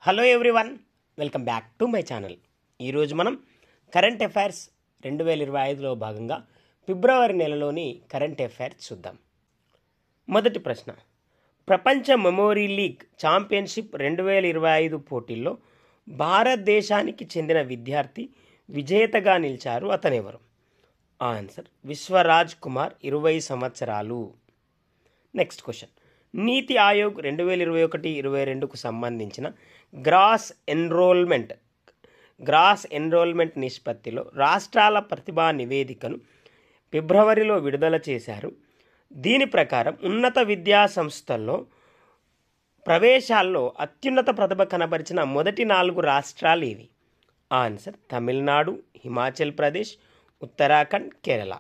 Hello everyone, welcome back to my channel. ఈరోజు మనం current affairs 2025లో భాగంగా ఫిబ్రవరి నెలలోని కరెంట్ అఫైర్స్ చూద్దాం. మొదటి ప్రశ్న, ప్రపంచ మెమోరీ లీగ్ ఛాంపియన్షిప్ 2025 పోటీల్లో భారతదేశానికి చెందిన విద్యార్థి విజేతగా నిలిచారు. అతనెవరు? ఆన్సర్ విశ్వరాజ్ కుమార్, 20 సంవత్సరాలు. నెక్స్ట్ క్వశ్చన్, నీతి ఆయోగ్ 2021-22కు సంబంధించిన గ్రాస్ ఎన్రోల్మెంట్ నిష్పత్తిలో రాష్ట్రాల ప్రతిభా నివేదికను ఫిబ్రవరిలో విడుదల చేశారు. దీని ప్రకారం ఉన్నత విద్యా సంస్థల్లో ప్రవేశాల్లో అత్యున్నత ప్రతిభ కనబరిచిన మొదటి 4 రాష్ట్రాలు ఇవి. Answer Tamil Nadu, Himachal Pradesh, Uttarakhand, Kerala.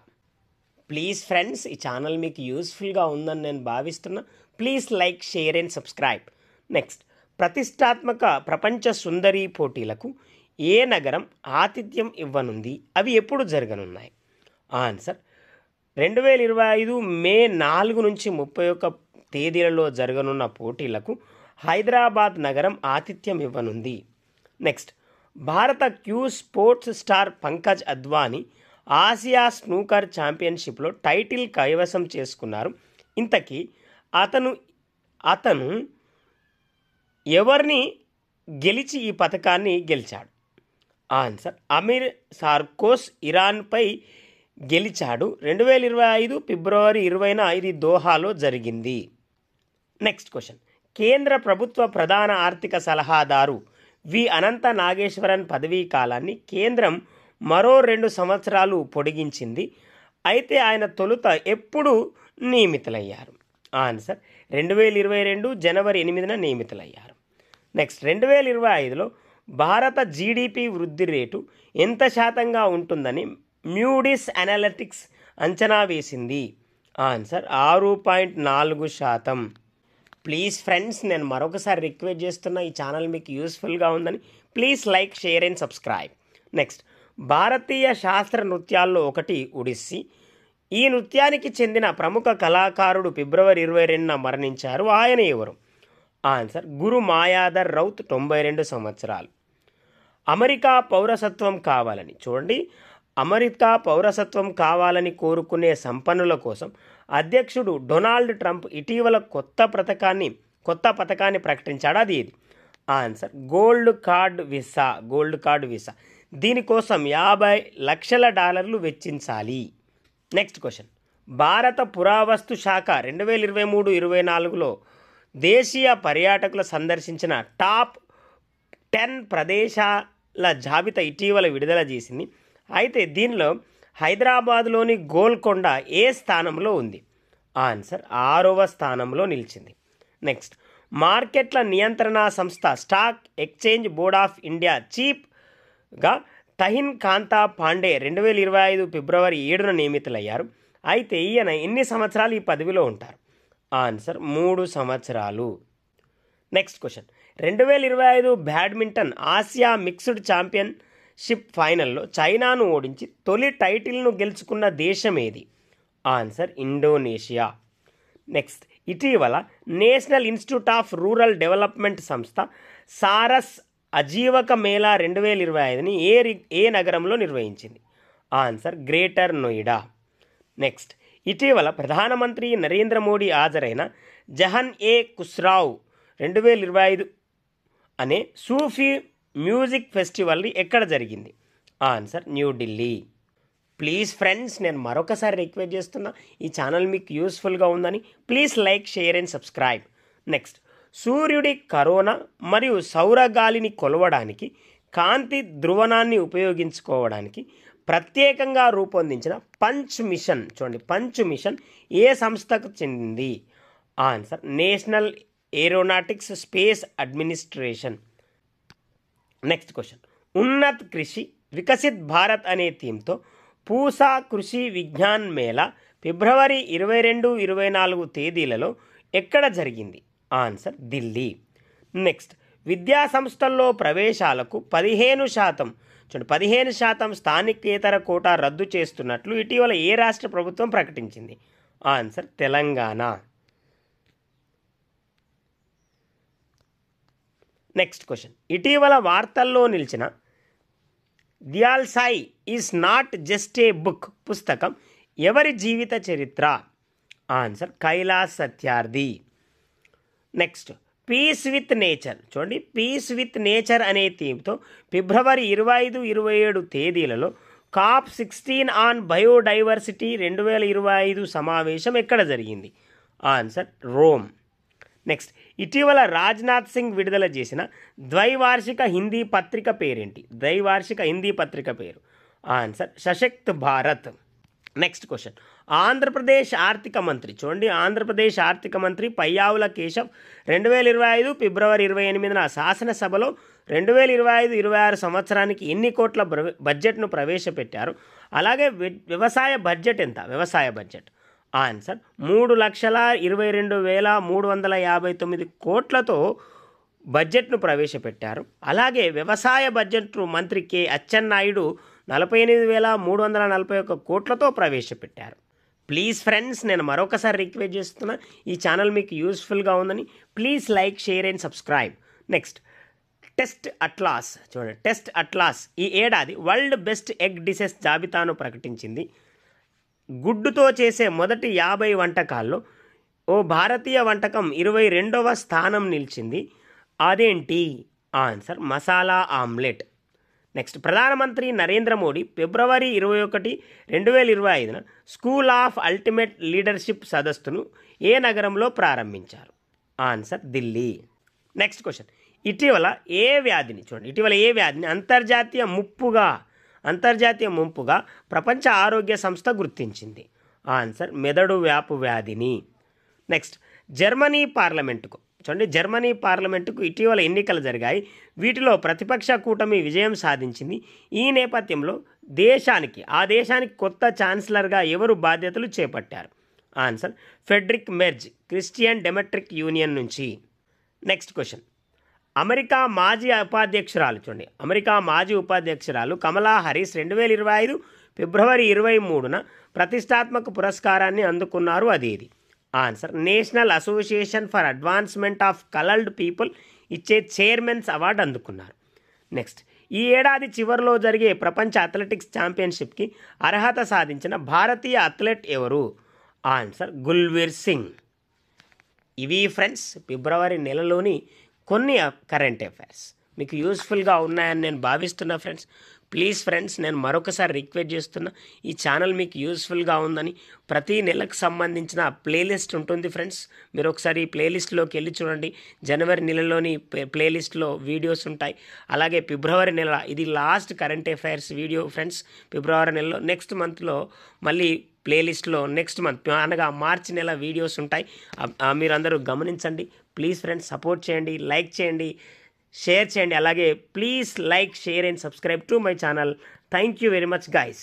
Please friends, ఈ ఛానల్ మీకు యూస్ఫుల్గా ఉందని నేను భావిస్తున్నా. Please like, share and subscribe. Next, ప్రతిష్టాత్మక ప్రపంచ సుందరి పోటీలకు ఏ నగరం ఆతిథ్యం ఇవ్వనుంది? అవి ఎప్పుడు జరగనున్నాయి? ఆన్సర్ 2025 మే 4 నుంచి 31 తేదీలలో జరగనున్న పోటీలకు హైదరాబాద్ నగరం ఆతిథ్యం ఇవ్వనుంది. నెక్స్ట్, భారత cue sports star Pankaj Advani Asia snooker ఛాంపియన్షిప్లో టైటిల్ కైవసం చేసుకున్నారు. ఇంతకీ అతను ఎవరిని గెలిచి ఈ పథకాన్ని గెలిచాడు? ఆన్సర్ అమీర్ సార్కోస్ ఇరాన్పై గెలిచాడు. 2025 ఫిబ్రవరి 20న ఇది దోహాలో జరిగింది. నెక్స్ట్ క్వశ్చన్, కేంద్ర ప్రభుత్వ ప్రధాన ఆర్థిక సలహాదారు వి అనంత నాగేశ్వరన్ పదవీ కాలాన్ని కేంద్రం మరో 2 సంవత్సరాలు పొడిగించింది. అయితే ఆయన తొలుత ఎప్పుడు నియమితులయ్యారు? ఆన్సర్ 2022 జనవరి 8న నియమితులయ్యారు. నెక్స్ట్, 2025లో భారత జీడిపి వృద్ధి రేటు ఎంత శాతంగా ఉంటుందని మ్యూడిస్ అనలిటిక్స్ అంచనా వేసింది? ఆన్సర్ 6.4%. ప్లీజ్ ఫ్రెండ్స్, నేను మరొకసారి రిక్వెస్ట్ చేస్తున్నా, ఈ ఛానల్ మీకు యూస్ఫుల్గా ఉందని please like, share and subscribe. Next, భారతీయ శాస్త్ర నృత్యాల్లో ఒకటి ఒడిస్సీ. ఈ నృత్యానికి చెందిన ప్రముఖ కళాకారుడు ఫిబ్రవరి 22న మరణించారు. ఆయన ఎవరు? ఆన్సర్ గురు మాయాధర్ రౌత్, 92 సంవత్సరాలు. అమెరికా పౌరసత్వం కావాలని కోరుకునే సంపన్నుల కోసం అధ్యక్షుడు డొనాల్డ్ ట్రంప్ ఇటీవల కొత్త పథకాన్ని ప్రకటించాడు. అది ఏది? Answer gold card visa. దీనికోసం $50 లక్షల వెచ్చించాలి. నెక్స్ట్ క్వశ్చన్, భారత పురావస్తు శాఖ 2023-24లో దేశీయ పర్యాటకులు సందర్శించిన టాప్ 10 ప్రదేశాల జాబితా ఇటీవల విడుదల చేసింది. అయితే దీనిలో హైదరాబాద్లోని గోల్కొండ ఏ స్థానంలో ఉంది? ఆన్సర్ 6వ స్థానంలో నిలిచింది. నెక్స్ట్, మార్కెట్ల నియంత్రణ సంస్థ stock exchange board of India చీఫ్గా తహిన్ కాంతా పాండే 2025 ఫిబ్రవరి 7న నియమితులయ్యారు. అయితే ఈయన ఎన్ని సంవత్సరాలు ఈ పదవిలో ఉంటారు? ఆన్సర్ 3 సంవత్సరాలు. Next question, 2025 badminton Asia mixed championship ఫైనల్లో చైనాను ఓడించి తొలి టైటిల్ను గెలుచుకున్న దేశం ఏది? Answer Indonesia. నెక్స్ట్, ఇటీవల national institute of rural development సంస్థ సారస్ అజీవక మేళా 2025ని ఏ నగరంలో నిర్వహించింది? Answer greater Noida. నెక్స్ట్, ఇటీవల ప్రధానమంత్రి నరేంద్ర మోడీ హాజరైన జహన్-ఏ-ఖుస్రావ్ 2025 అనే సూఫీ మ్యూజిక్ ఫెస్టివల్ని ఎక్కడ జరిగింది? ఆన్సర్ న్యూఢిల్లీ. ప్లీజ్ ఫ్రెండ్స్, నేను మరొకసారి రిక్వెస్ట్ చేస్తున్నా, ఈ ఛానల్ మీకు యూస్ఫుల్గా ఉందని please like, share and subscribe. Next, సూర్యుడి కరోనా మరియు సౌరగాలిని కొలవడానికి కాంతి ధ్రువణాన్ని ఉపయోగించుకోవడానికి ప్రత్యేకంగా రూపొందించిన పంచ్ మిషన్ ఏ సంస్థకు చెందింది? Answer national aeronautics space administration. Next question, Unnat కృషి వికసిత్ భారత్ అనే థీమ్తో పూసా కృషి విజ్ఞాన్ మేళా ఫిబ్రవరి 22-24 తేదీలలో ఎక్కడ జరిగింది? ఆన్సర్ ఢిల్లీ. నెక్స్ట్, విద్యా సంస్థల్లో ప్రవేశాలకు 15% స్థానికేతర కోటా రద్దు చేస్తున్నట్లు ఇటీవల ఏ రాష్ట్ర ప్రభుత్వం ప్రకటించింది? ఆన్సర్ తెలంగాణ. నెక్స్ట్ క్వశ్చన్, ఇటీవల వార్తల్లో నిలిచిన దియాల్ సాయి is not just a book పుస్తకం ఎవరి జీవిత చరిత్ర? Answer Kailash Satyarthi. Next, peace with nature. చూడండి, పీస్ విత్ నేచర్ అనే థీమ్తో ఫిబ్రవరి 25, 27 తేదీలలో COP16 ఆన్ బయోడైవర్సిటీ 2025 సమావేశం ఎక్కడ జరిగింది? Answer Rome. నెక్స్ట్, ఇటీవల రాజ్నాథ్ సింగ్ విడుదల చేసిన ద్వైవార్షిక హిందీ పత్రిక పేరేంటి? ద్వైవార్షిక హిందీ పత్రిక పేరు? Answer Sashakt Bharat. Next question, Andhra Pradesh ఆర్థిక మంత్రి. చూడండి, ఆంధ్రప్రదేశ్ ఆర్థిక మంత్రి పయ్యావుల కేశవ్ 2025 ఫిబ్రవరి 28న శాసనసభలో 2025-26 సంవత్సరానికి ఎన్ని కోట్ల బడ్జెట్ను ప్రవేశపెట్టారు? అలాగే వ్యవసాయ బడ్జెట్ ఎంత? వ్యవసాయ బడ్జెట్? ఆన్సర్ 3,22,359 కోట్లతో బడ్జెట్ను ప్రవేశపెట్టారు. అలాగే వ్యవసాయ బడ్జెట్ను మంత్రి కె అచ్చెన్నాయుడు 48,341 కోట్లతో ప్రవేశపెట్టారు. ప్లీజ్ ఫ్రెండ్స్, నేను మరొకసారి రిక్వెస్ట్ చేస్తున్నా, ఈ ఛానల్ మీకు యూస్ఫుల్గా ఉందని please like, share and subscribe. Next, test atlas. చూడండి, టెస్ట్ అట్లాస్ ఈ ఏడాది వరల్డ్ బెస్ట్ ఎగ్ డిషెస్ జాబితాను ప్రకటించింది. గుడ్డుతో చేసే మొదటి 50 వంటకాల్లో ఓ భారతీయ వంటకం 22వ స్థానం నిలిచింది. అదేంటి? Answer masala omelette. నెక్స్ట్, ప్రధానమంత్రి నరేంద్ర మోడీ ఫిబ్రవరి 21, 2025న స్కూల్ ఆఫ్ అల్టిమేట్ లీడర్షిప్ సదస్సును ఏ నగరంలో ప్రారంభించారు? ఆన్సర్ ఢిల్లీ. నెక్స్ట్ క్వశ్చన్, ఇటీవల ఏ వ్యాధిని అంతర్జాతీయ ముప్పుగా ప్రపంచ ఆరోగ్య సంస్థ గుర్తించింది? ఆన్సర్ మెదడు వ్యాపు వ్యాధిని. నెక్స్ట్, జర్మనీ పార్లమెంటుకు ఇటీవల ఎన్నికలు జరిగాయి. వీటిలో ప్రతిపక్ష కూటమి విజయం సాధించింది. ఈ నేపథ్యంలో ఆ దేశానికి కొత్త ఛాన్సలర్గా ఎవరు బాధ్యతలు చేపట్టారు? Answer Friedrich Merz, Christian Democratic Union నుంచి. నెక్స్ట్ క్వశ్చన్, అమెరికా మాజీ ఉపాధ్యక్షురాలు కమలా హారిస్ 2025 ఫిబ్రవరి 23న ప్రతిష్టాత్మక పురస్కారాన్ని అందుకున్నారు. అదేది? Answer national association for advancement of coloured people ఇచ్చే చైర్మన్స్ అవార్డు అందుకున్నారు. నెక్స్ట్, ఈ ఏడాది చివరిలో జరిగే ప్రపంచ అథ్లెటిక్స్ ఛాంపియన్షిప్కి అర్హత సాధించిన భారతీయ అథ్లెట్ ఎవరు? ఆన్సర్ గుల్వీర్ సింగ్. ఇవి ఫ్రెండ్స్ ఫిబ్రవరి నెలలోని కొన్ని కరెంట్ అఫైర్స్ మీకు యూస్ఫుల్గా ఉన్నాయని నేను భావిస్తున్నా ఫ్రెండ్స్. ప్లీజ్ ఫ్రెండ్స్, నేను మరొకసారి రిక్వెస్ట్ చేస్తున్నా, ఈ ఛానల్ మీకు యూస్ఫుల్గా ఉందని. ప్రతి నెలకు సంబంధించిన ప్లేలిస్ట్ ఉంటుంది ఫ్రెండ్స్, మీరు ఒకసారి ఈ ప్లేలిస్ట్లోకి వెళ్ళి చూడండి. జనవరి నెలలోని ప్లేలిస్ట్లో వీడియోస్ ఉంటాయి. అలాగే ఫిబ్రవరి నెల ఇది last current affairs video friends. ఫిబ్రవరి నెలలో నెక్స్ట్ మంత్లో మళ్ళీ ప్లేలిస్ట్లో నెక్స్ట్ మంత్ అనగా మార్చి నెల వీడియోస్ ఉంటాయి. మీరు అందరూ గమనించండి. ప్లీజ్ ఫ్రెండ్స్, సపోర్ట్ చేయండి, లైక్ చేయండి, షేర్ చేయండి. అలాగే please like, share and subscribe to my channel. Thank you very much guys.